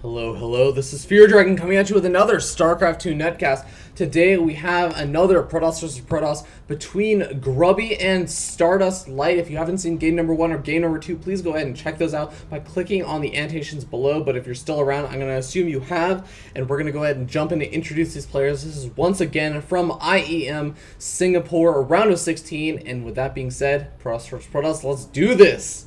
Hello, hello, this is Fear Dragon coming at you with another StarCraft 2 netcast. Today we have another Protoss vs. Protoss between Grubby and StardustLight. If you haven't seen game number 1 or game number 2, please go ahead and check those out by clicking on the annotations below. But if you're still around, I'm going to assume you have, and we're going to go ahead and jump in to introduce these players. This is once again from IEM Singapore, round of 16, and with that being said, Protoss vs. Protoss, let's do this!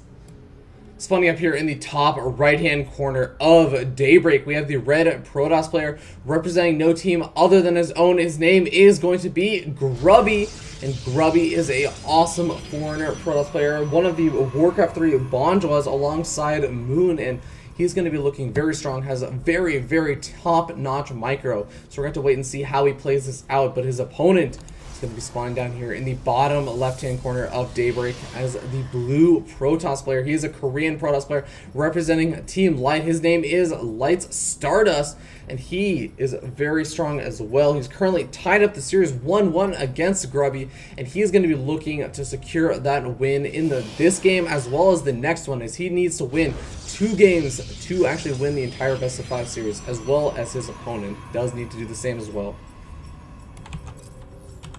Spawning up here in the top right-hand corner of Daybreak, we have the red Protoss player representing no team other than his own. His name is going to be Grubby, and Grubby is a awesome foreigner Protoss player, one of the Warcraft 3 Bonjoas alongside Moon, and he's going to be looking very strong, has a very, very top-notch micro, so we're going to have to wait and see how he plays this out. But his opponent is going to be spawning down here in the bottom left-hand corner of Daybreak as the blue Protoss player. He is a Korean Protoss player representing Team Light. His name is Light's Stardust, and he is very strong as well. He's currently tied up the series 1-1 against Grubby, and he is going to be looking to secure that win in this game as well as the next one, as he needs to win 2 games to actually win the entire best of 5 series, as well as his opponent does need to do the same as well.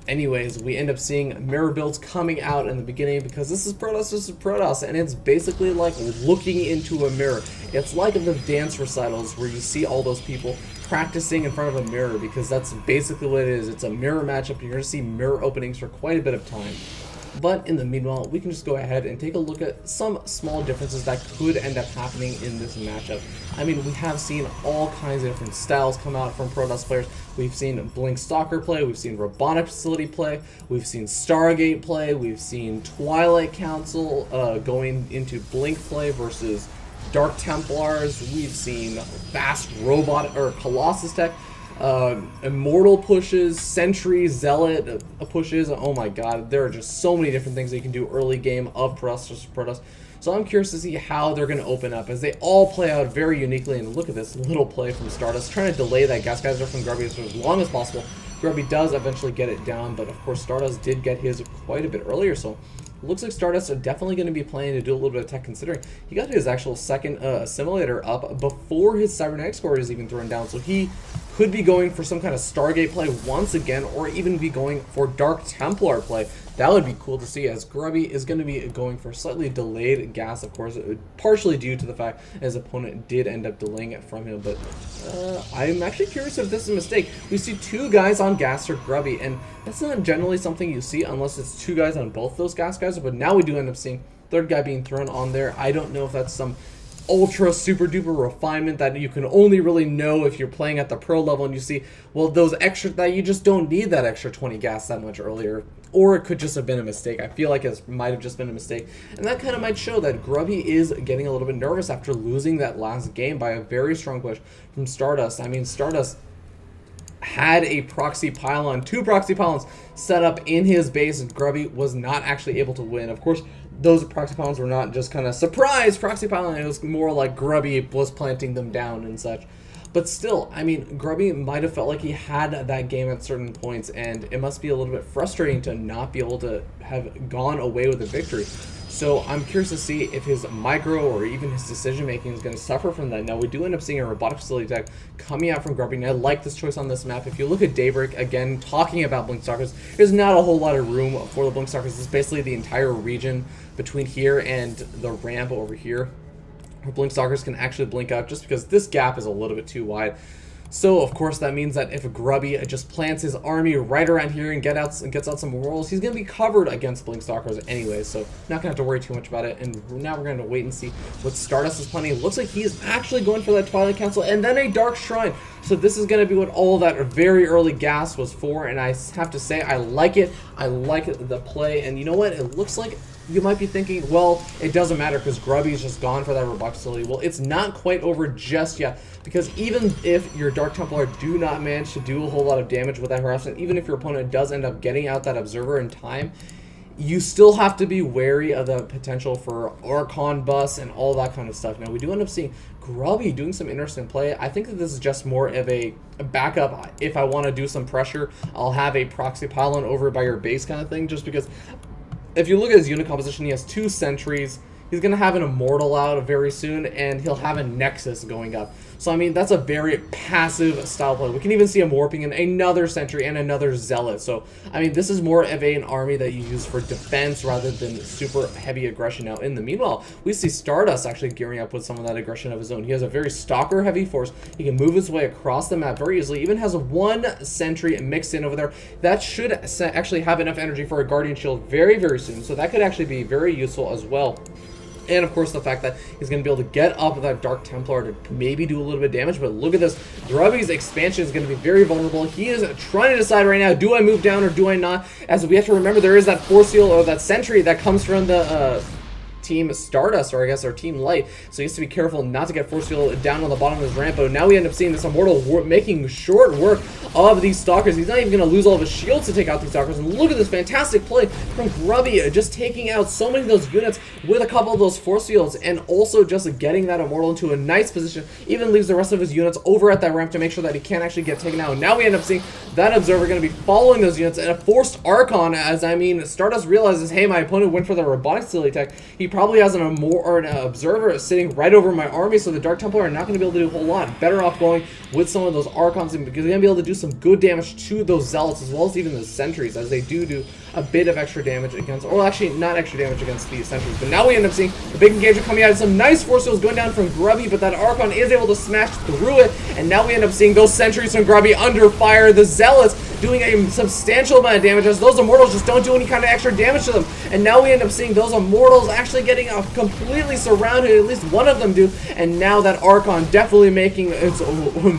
Anyways, we end up seeing mirror builds coming out in the beginning because this is Protoss, and it's basically like looking into a mirror. It's like the dance recitals where you see all those people practicing in front of a mirror, because that's basically what it is. It's a mirror matchup, and you're going to see mirror openings for quite a bit of time. But in the meanwhile, we can just go ahead and take a look at some small differences that could end up happening in this matchup. I mean, we have seen all kinds of different styles come out from Protoss players. We've seen Blink Stalker play, we've seen Robotic Facility play, we've seen Stargate play, we've seen Twilight Council going into Blink play versus Dark Templars, we've seen fast robot or Colossus tech, Immortal pushes, Sentry, Zealot pushes. Oh my god, there are just so many different things that you can do early game of Protoss. So I'm curious to see how they're going to open up, as they all play out very uniquely. And look at this little play from Stardust, trying to delay that gas geyser from Grubby for as long as possible. Grubby does eventually get it down, but of course Stardust did get his quite a bit earlier, so looks like Stardust are definitely going to be playing to do a little bit of tech, considering he got his actual second assimilator up before his cybernetics core is even thrown down, so he could be going for some kind of Stargate play once again, or even be going for Dark Templar play. That would be cool to see, as Grubby is going to be going for slightly delayed gas, of course, partially due to the fact his opponent did end up delaying it from him. But I'm actually curious if this is a mistake. We see 2 guys on gas for Grubby, and that's not generally something you see unless it's 2 guys on both those gas guys, but now we do end up seeing 3rd guy being thrown on there. I don't know if that's some ultra super duper refinement that you can only really know if you're playing at the pro level and you see, well, those extra, that you just don't need that extra 20 gas that much earlier, or it could just have been a mistake. I feel like it might have just been a mistake, and that kind of might show that Grubby is getting a little bit nervous after losing that last game by a very strong push from Stardust. I mean, Stardust had a proxy pylon, 2 proxy pylons set up in his base, and Grubby was not actually able to win. Of course, those proxy pylons were not just kind of surprise proxy pylon, it was more like Grubby was planting them down and such. But still, I mean, Grubby might have felt like he had that game at certain points, and it must be a little bit frustrating to not be able to have gone away with a victory. So I'm curious to see if his micro or even his decision making is going to suffer from that. Now, we do end up seeing a robotic facility tech coming out from Grubby, and I like this choice on this map. If you look at Daybreak, again, talking about Blink Stalkers, there's not a whole lot of room for the Blink Stalkers. It's basically the entire region between here and the ramp over here, where Blink Stalkers can actually blink out, just because this gap is a little bit too wide. So, of course, that means that if Grubby just plants his army right around here and gets out some rolls, he's going to be covered against Blink Stalkers anyway, so not going to have to worry too much about it. And now we're going to wait and see what Stardust is planning. It looks like he is actually going for that Twilight Council and then a Dark Shrine. So this is going to be what all that very early gas was for, and I have to say, I like it. I like the play, and you know what? It looks like you might be thinking, well, it doesn't matter because Grubby's just gone for that robotic facility. Well, it's not quite over just yet, because even if your Dark Templar do not manage to do a whole lot of damage with that harassment, even if your opponent does end up getting out that Observer in time, you still have to be wary of the potential for Archon bus and all that kind of stuff. Now, we do end up seeing Grubby doing some interesting play. I think that this is just more of a backup. If I want to do some pressure, I'll have a proxy pylon over by your base kind of thing, just because if you look at his unit composition, he has 2 sentries, he's going to have an Immortal out very soon, and he'll have a Nexus going up. So, I mean, that's a very passive style play. We can even see him warping in another Sentry and another Zealot. So, I mean, this is more of an army that you use for defense rather than super heavy aggression. Now, in the meanwhile, we see Stardust actually gearing up with some of that aggression of his own. He has a very Stalker-heavy force. He can move his way across the map very easily. Even has one Sentry mixed in over there. That should actually have enough energy for a Guardian Shield very, very soon. So, that could actually be very useful as well. And, of course, the fact that he's going to be able to get up with that Dark Templar to maybe do a little bit of damage. But look at this. Grubby's expansion is going to be very vulnerable. He is trying to decide right now, do I move down or do I not? As we have to remember, there is that Force Seal or that Sentry that comes from the Team Stardust, or I guess our Team Light, so he has to be careful not to get Force Field down on the bottom of his ramp. But now we end up seeing this Immortal making short work of these Stalkers. He's not even going to lose all of his shields to take out these Stalkers. And look at this fantastic play from Grubby, just taking out so many of those units with a couple of those Force Fields, and also just getting that Immortal into a nice position. Even leaves the rest of his units over at that ramp to make sure that he can't actually get taken out. And now we end up seeing that Observer going to be following those units, and a forced Archon, as I mean, Stardust realizes, hey, my opponent went for the Robotic Facility tech. He probably has an Observer sitting right over my army, so the Dark Templar are not going to be able to do a whole lot. Better off going with some of those Archons, because they're going to be able to do some good damage to those Zealots, as well as even the Sentries, as they do a bit of extra damage against, or actually not extra damage against the Sentries. But now we end up seeing the big engagement coming out, and some nice Force Fields going down from Grubby, but that Archon is able to smash through it, and now we end up seeing those Sentries from Grubby under fire. The Zealots doing a substantial amount of damage, as those Immortals just don't do any kind of extra damage to them. And now we end up seeing those Immortals actually getting completely surrounded, at least one of them do, and now that Archon definitely making its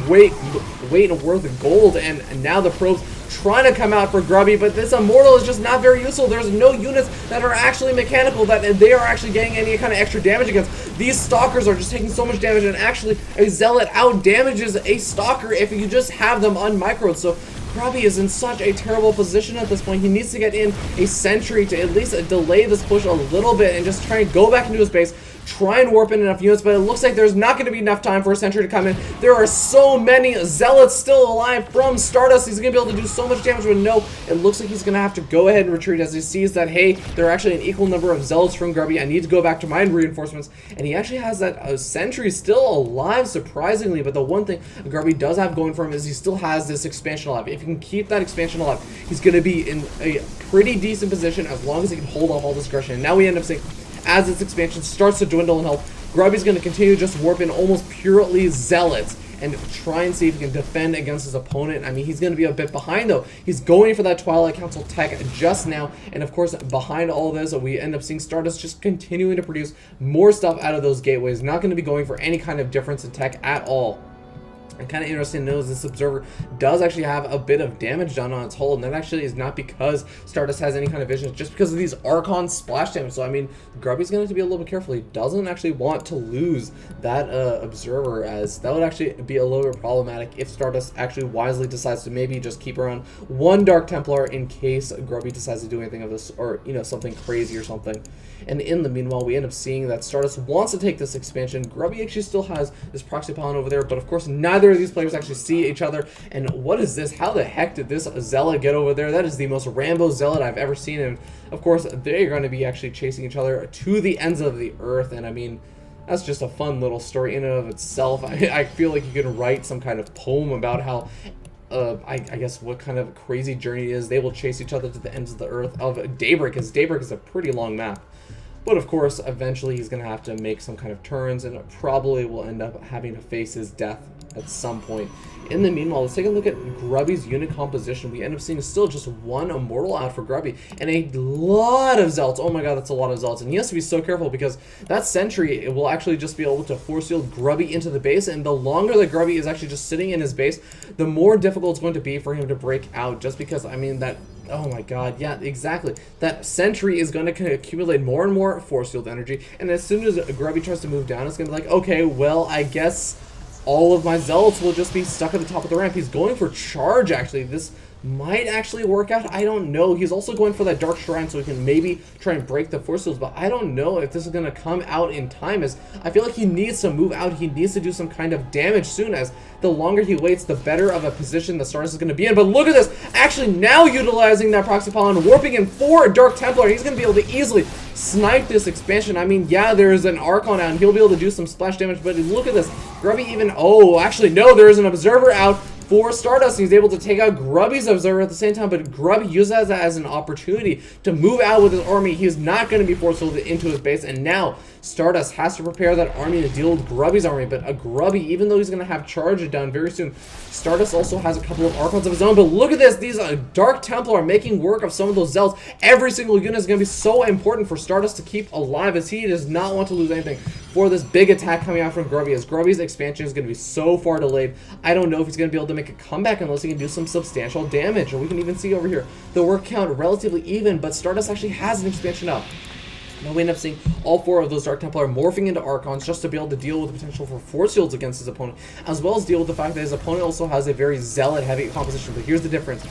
weight and worth of gold. And now the probes trying to come out for Grubby, but this Immortal is just not very useful. There's no units that are actually mechanical that they are actually getting any kind of extra damage against. These Stalkers are just taking so much damage, and actually a Zealot out damages a Stalker if you just have them unmicroed. So Grubby is in such a terrible position at this point. He needs to get in a Sentry to at least delay this push a little bit and just try and go back into his base, try and warp in enough units, but it looks like there's not going to be enough time for a Sentry to come in. There are so many Zealots still alive from Stardust. He's going to be able to do so much damage, but no, it looks like he's going to have to go ahead and retreat as he sees that, hey, there are actually an equal number of Zealots from Grubby. I need to go back to my reinforcements, and he actually has that Sentry still alive, surprisingly. But the one thing Grubby does have going for him is he still has this expansion alive. If he can keep that expansion alive, he's going to be in a pretty decent position as long as he can hold off all this aggression. And now we end up seeing, as its expansion starts to dwindle in health, Grubby's going to continue to just warp in almost purely Zealots and try and see if he can defend against his opponent. I mean, he's going to be a bit behind, though. He's going for that Twilight Council tech just now, and of course, behind all this, we end up seeing Stardust just continuing to produce more stuff out of those gateways, not going to be going for any kind of difference in tech at all. And kind of interesting to know is this Observer does actually have a bit of damage done on its hull, and that actually is not because Stardust has any kind of vision, it's just because of these Archon splash damage. So I mean, Grubby's going to have to be a little bit careful. He doesn't actually want to lose that Observer, as that would actually be a little bit problematic if Stardust actually wisely decides to maybe just keep around one Dark Templar in case Grubby decides to do anything of this, or you know, something crazy or something. And in the meanwhile, we end up seeing that Stardust wants to take this expansion. Grubby actually still has this Proxy Pylon over there, but of course neither of these players actually see each other. And what is this? How the heck did this Zealot get over there? That is the most Rambo Zealot I've ever seen. And of course, they're going to be actually chasing each other to the ends of the earth. And I mean, that's just a fun little story in and of itself. I feel like you could write some kind of poem about how I guess what kind of crazy journey it is. They will chase each other to the ends of the earth of Daybreak, because Daybreak is a pretty long map. But of course, eventually he's going to have to make some kind of turns, and probably will end up having to face his death at some point. In the meanwhile, let's take a look at Grubby's unit composition. We end up seeing still just one Immortal out for Grubby, and a lot of Zealots. Oh my god, that's a lot of Zealots. And he has to be so careful, because that Sentry, it will actually just be able to force field Grubby into the base, and the longer that Grubby is actually just sitting in his base, the more difficult it's going to be for him to break out, just because, I mean, that... Oh my god, yeah, exactly. That Sentry is going to accumulate more and more force field energy, and as soon as Grubby tries to move down, it's going to be like, okay, well, I guess all of my Zealots will just be stuck at the top of the ramp. He's going for charge, actually. This might actually work out. I don't know. He's also going for that Dark Shrine so he can maybe try and break the force fields, but I don't know if this is going to come out in time, as I feel like he needs to move out. He needs to do some kind of damage soon, as the longer he waits, the better of a position the Stardust is going to be in. But look at this. Actually now utilizing that Proxy Pylon, warping in for Dark Templar. He's going to be able to easily snipe this expansion. I mean, yeah, there's an Archon out and he'll be able to do some splash damage, but look at this. Grubby even, oh, actually, no, there's an Observer out for Stardust. He's able to take out Grubby's Observer at the same time, but Grubby uses that as an opportunity to move out with his army. He's not going to be forced into his base, and now Stardust has to prepare that army to deal with Grubby's army, but a Grubby, even though he's going to have charge done very soon, Stardust also has a couple of Archons of his own. But look at this, these Dark Templar are making work of some of those Zealots. Every single unit is going to be so important for Stardust to keep alive, as he does not want to lose anything for this big attack coming out from Grubby, as Grubby's expansion is going to be so far delayed. I don't know if he's going to be able to make a comeback unless he can do some substantial damage. And we can even see over here the work count relatively even, but Stardust actually has an expansion up. Now we end up seeing all 4 of those Dark Templar morphing into Archons just to be able to deal with the potential for force fields against his opponent, as well as deal with the fact that his opponent also has a very Zealot-heavy composition. But here's the difference.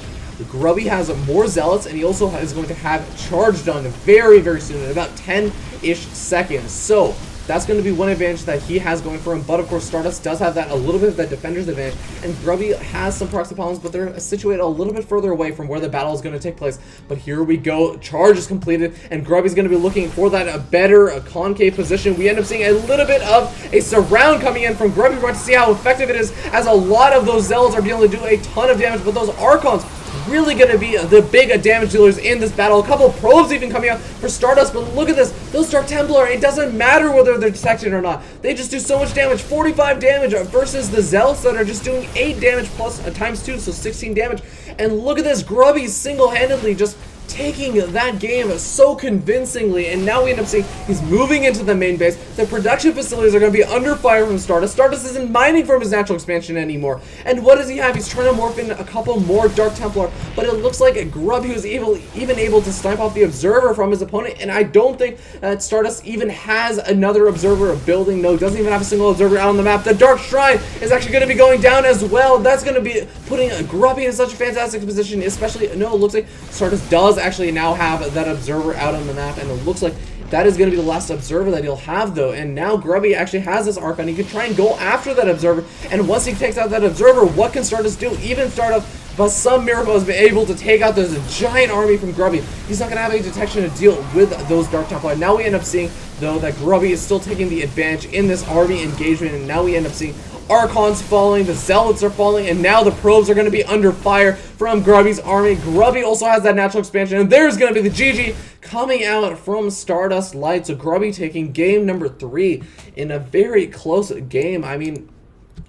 Grubby has more Zealots, and he also is going to have charge done very, very soon, in about 10-ish seconds. So that's going to be one advantage that he has going for him, but of course Stardust does have that a little bit of that defender's advantage, and Grubby has some proxy pylons, but they're situated a little bit further away from where the battle is going to take place. But here we go, charge is completed, and Grubby's going to be looking for that better concave position. We end up seeing a little bit of a surround coming in from Grubby. We're going to see how effective it is, as a lot of those Zealots are being able to do a ton of damage, but those Archons really going to be the big damage dealers in this battle. A couple probes even coming out for Stardust, but look at this. Those Dark Templar, it doesn't matter whether they're detected or not. They just do so much damage. 45 damage versus the Zealots that are just doing 8 damage plus times 2, so 16 damage. And look at this. Grubby single-handedly just taking that game so convincingly, and now we end up seeing he's moving into the main base. The production facilities are going to be under fire from Stardust. Stardust isn't mining from his natural expansion anymore. And what does he have? He's trying to morph in a couple more Dark Templar, but it looks like Grubby was even able to snipe off the Observer from his opponent, and I don't think that Stardust even has another Observer building. No, doesn't even have a single Observer out on the map. The Dark Shrine is actually going to be going down as well. That's going to be putting Grubby in such a fantastic position, especially, no, it looks like Stardust does actually now have that Observer out on the map, and it looks like that is going to be the last Observer that he'll have, though. And now Grubby actually has this Archon. He can try and go after that Observer, and once he takes out that Observer, what can Stardust do? Even Stardust, but some miracle, has been able to take out this giant army from Grubby. He's not going to have any detection to deal with those Dark Templar. Now we end up seeing, though, that Grubby is still taking the advantage in this army engagement, and now we end up seeing Archons falling, the Zealots are falling, and now the probes are going to be under fire from Grubby's army. Grubby also has that natural expansion, and there's going to be the GG coming out from StardustLight. So Grubby taking game number 3 in a very close game. I mean,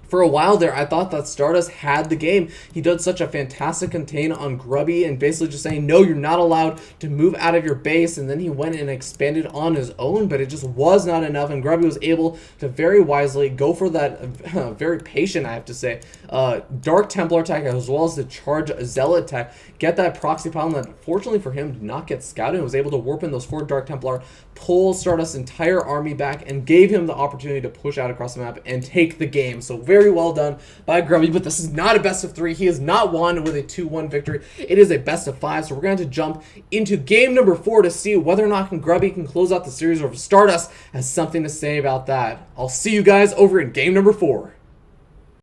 for a while there, I thought that Stardust had the game. He did such a fantastic contain on Grubby and basically just saying, no, you're not allowed to move out of your base. And then he went and expanded on his own, but it just was not enough. And Grubby was able to very wisely go for that, very patient, I have to say, Dark Templar attack, as well as the Charge Zealot attack. Get that proxy pylon that, fortunately for him, did not get scouted, and was able to warp in those 4 Dark Templar, pull Stardust's entire army back, and gave him the opportunity to push out across the map and take the game. So very well done by Grubby, but this is not a best of 3. He has not won with a 2-1 victory. It is a best of 5, so we're going to jump into game number 4 to see whether or not Grubby can close out the series, or if Stardust has something to say about that. I'll see you guys over in game number 4.